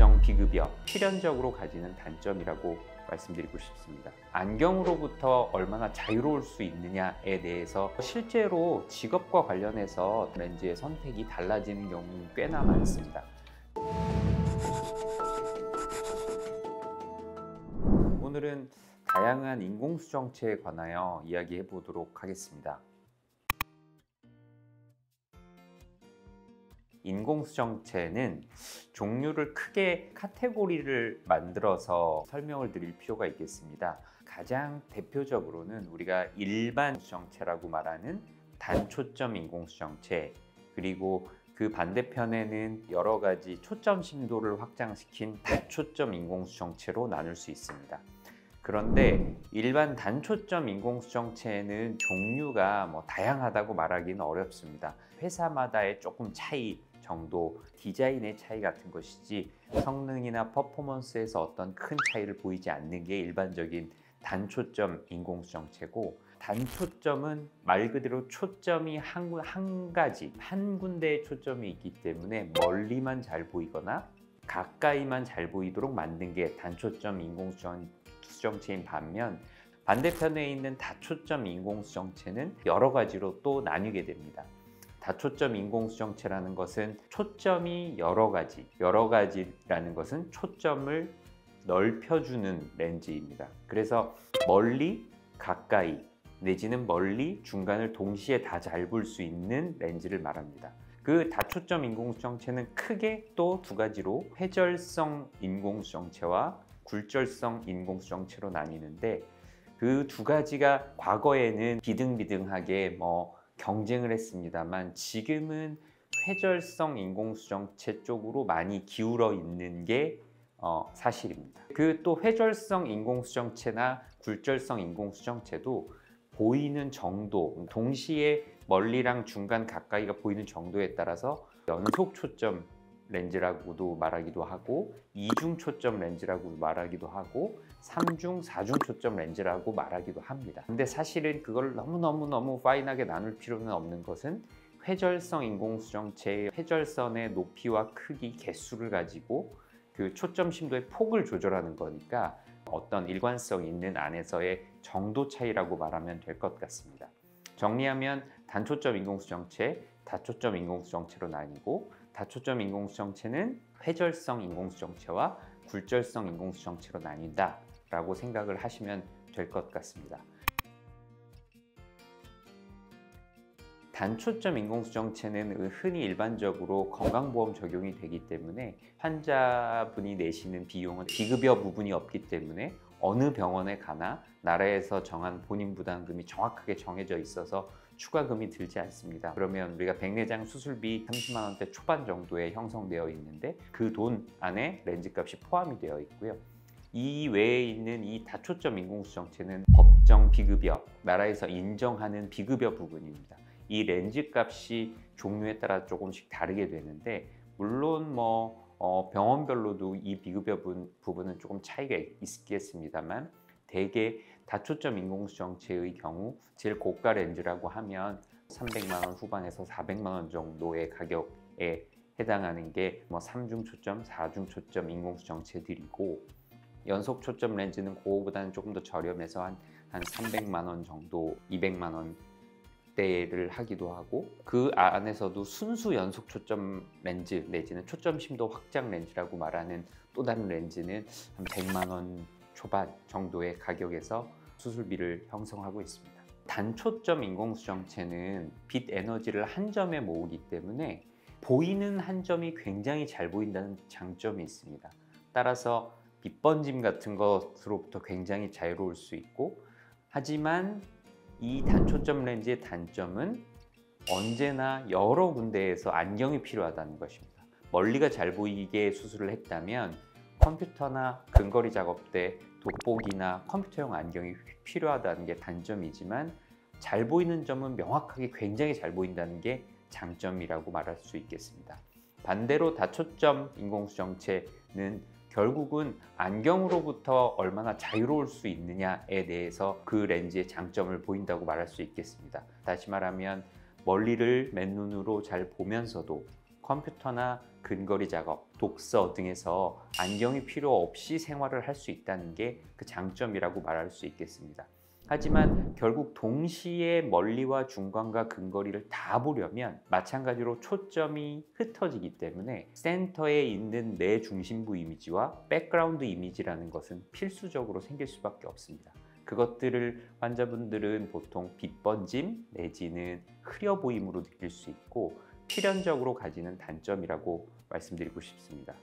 법정 비급여, 필연적으로 가지는 단점이라고 말씀드리고 싶습니다. 안경으로부터 얼마나 자유로울 수 있느냐에 대해서 실제로 직업과 관련해서 렌즈의 선택이 달라지는 경우는 꽤나 많습니다. 오늘은 다양한 인공수정체에 관하여 이야기해 보도록 하겠습니다. 인공수정체는 종류를 크게 카테고리를 만들어서 설명을 드릴 필요가 있겠습니다. 가장 대표적으로는 우리가 일반 수정체라고 말하는 단초점 인공수정체, 그리고 그 반대편에는 여러 가지 초점 심도를 확장시킨 다초점 인공수정체로 나눌 수 있습니다. 그런데 일반 단초점 인공수정체는 종류가 다양하다고 말하기는 어렵습니다. 회사마다의 조금 차이 정도, 디자인의 차이 같은 것이지 성능이나 퍼포먼스에서 어떤 큰 차이를 보이지 않는 게 일반적인 단초점 인공수정체고, 단초점은 말 그대로 초점이 한 가지, 한 군데에 초점이 있기 때문에 멀리만 잘 보이거나 가까이만 잘 보이도록 만든 게 단초점 인공수정체인 반면, 반대편에 있는 다초점 인공수정체는 여러 가지로 또 나뉘게 됩니다. 다초점 인공수정체라는 것은 초점이 여러 가지라는 것은 초점을 넓혀주는 렌즈입니다. 그래서 멀리, 가까이, 내지는 멀리, 중간을 동시에 다 잘 볼 수 있는 렌즈를 말합니다. 그 다초점 인공수정체는 크게 또 두 가지로 회절성 인공수정체와 굴절성 인공수정체로 나뉘는데, 그 두 가지가 과거에는 비등비등하게 경쟁을 했습니다만 지금은 회절성 인공수정체 쪽으로 많이 기울어 있는 게 사실입니다. 그 또 회절성 인공수정체나 굴절성 인공수정체도 보이는 정도, 동시에 멀리랑 중간 가까이가 보이는 정도에 따라서 연속 초점 렌즈라고도 말하기도 하고, 이중 초점 렌즈라고 말하기도 하고, 3중, 4중 초점 렌즈라고 말하기도 합니다. 근데 사실은 그걸 너무 파인하게 나눌 필요는 없는 것은 회절성 인공수정체의 회절선의 높이와 크기, 개수를 가지고 그 초점 심도의 폭을 조절하는 거니까 어떤 일관성 있는 안에서의 정도 차이라고 말하면 될 것 같습니다. 정리하면 단초점 인공수정체, 다초점 인공수정체로 나뉘고, 다초점 인공수정체는 회절성 인공수정체와 굴절성 인공수정체로 나뉜다 라고 생각을 하시면 될 것 같습니다. 단초점 인공수정체는 흔히 일반적으로 건강보험 적용이 되기 때문에 환자분이 내시는 비용은 비급여 부분이 없기 때문에 어느 병원에 가나 나라에서 정한 본인 부담금이 정확하게 정해져 있어서 추가금이 들지 않습니다. 그러면 우리가 백내장 수술비 30만 원대 초반 정도에 형성되어 있는데 그 돈 안에 렌즈값이 포함이 되어 있고요. 이 외에 있는 이 다초점 인공수정체는 법정 비급여, 나라에서 인정하는 비급여 부분입니다. 이 렌즈값이 종류에 따라 조금씩 다르게 되는데, 물론 병원별로도 이 비급여 부분은 조금 차이가 있겠습니다만, 대개 다초점 인공수정체의 경우 제일 고가 렌즈라고 하면 300만 원 후반에서 400만 원 정도의 가격에 해당하는 게 3중 초점, 4중 초점 인공수정체들이고, 연속 초점 렌즈는 그거보다는 조금 더 저렴해서 한 300만 원 정도, 200만 원대를 하기도 하고, 그 안에서도 순수 연속 초점 렌즈 내지는 초점 심도 확장 렌즈라고 말하는 또 다른 렌즈는 한 100만 원 초반 정도의 가격에서 수술비를 형성하고 있습니다. 단초점 인공수정체는 빛 에너지를 한 점에 모으기 때문에 보이는 한 점이 굉장히 잘 보인다는 장점이 있습니다. 따라서 빛 번짐 같은 것으로부터 굉장히 자유로울 수 있고, 하지만 이 단초점 렌즈의 단점은 언제나 여러 군데에서 안경이 필요하다는 것입니다. 멀리가 잘 보이게 수술을 했다면 컴퓨터나 근거리 작업 때 돋보기나 컴퓨터용 안경이 필요하다는 게 단점이지만, 잘 보이는 점은 명확하게 굉장히 잘 보인다는 게 장점이라고 말할 수 있겠습니다. 반대로 다초점 인공수정체는 결국은 안경으로부터 얼마나 자유로울 수 있느냐에 대해서 그 렌즈의 장점을 보인다고 말할 수 있겠습니다. 다시 말하면 멀리를 맨눈으로 잘 보면서도 컴퓨터나 근거리 작업, 독서 등에서 안경이 필요 없이 생활을 할 수 있다는 게 그 장점이라고 말할 수 있겠습니다. 하지만 결국 동시에 멀리와 중간과 근거리를 다 보려면 마찬가지로 초점이 흩어지기 때문에 센터에 있는 내 중심부 이미지와 백그라운드 이미지라는 것은 필수적으로 생길 수밖에 없습니다. 그것들을 환자분들은 보통 빛번짐 내지는 흐려 보임으로 느낄 수 있고 필연적으로 가지는 단점이라고 말씀드리고 싶습니다.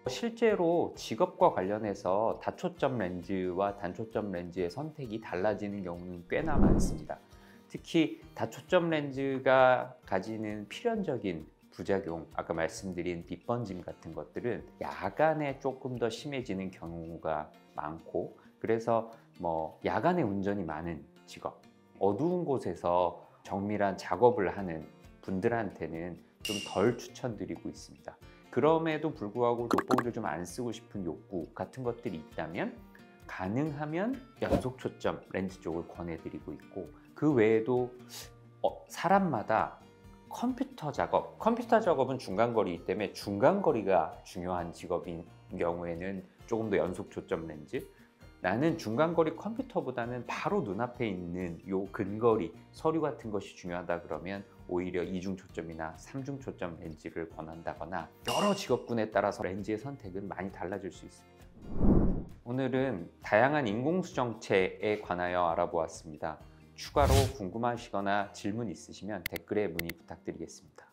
실제로 직업과 관련해서 다초점 렌즈와 단초점 렌즈의 선택이 달라지는 경우는 꽤나 많습니다. 특히 다초점 렌즈가 가지는 필연적인 부작용, 아까 말씀드린 빛번짐 같은 것들은 야간에 조금 더 심해지는 경우가 많고, 그래서 야간에 운전이 많은 직업, 어두운 곳에서 정밀한 작업을 하는 분들한테는 좀 덜 추천드리고 있습니다. 그럼에도 불구하고 돋보기를 좀 안 쓰고 싶은 욕구 같은 것들이 있다면 가능하면 연속 초점 렌즈 쪽을 권해드리고 있고, 그 외에도 사람마다 컴퓨터 작업은 중간거리이기 때문에 중간거리가 중요한 직업인 경우에는 조금 더 연속 초점 렌즈, 나는 중간거리 컴퓨터보다는 바로 눈앞에 있는 요 근거리, 서류 같은 것이 중요하다 그러면 오히려 이중 초점이나 삼중 초점 렌즈를 권한다거나 여러 직업군에 따라서 렌즈의 선택은 많이 달라질 수 있습니다. 오늘은 다양한 인공수정체에 관하여 알아보았습니다. 추가로 궁금하시거나 질문 있으시면 댓글에 문의 부탁드리겠습니다.